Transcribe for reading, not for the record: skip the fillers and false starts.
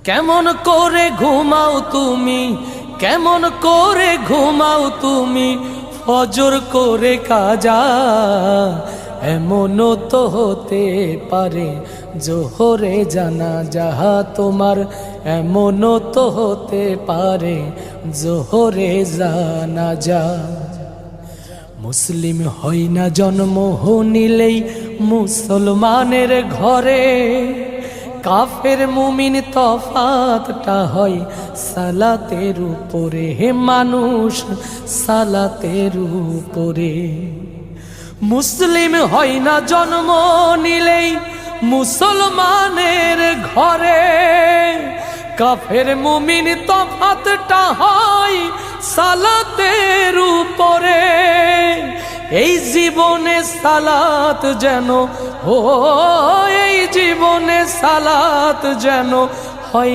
কেমন করে ঘুমাও তুমি, কেমন করে ঘুমাও তুমি, ফজর করে কাজা। এমনও তো হতে পারে জোহরে জানাজা তোমার, এমনও তো হতে পারে জোহরে জানাজা। মুসলিম হয় না জন্ম নিলেই মুসলমানের ঘরে, কাফের মুমিন তফাতটা হয় সালাতের উপরে। হে মানুষ সালাতের উপরে। মুসলিম হয় না জন্ম নিলেই মুসলমানের ঘরে, কাফের মুমিন তফাতটা হয় সালাতের উপরে। এই জীবনে সালাত যেন, ও এই জীবনে সালাত যেন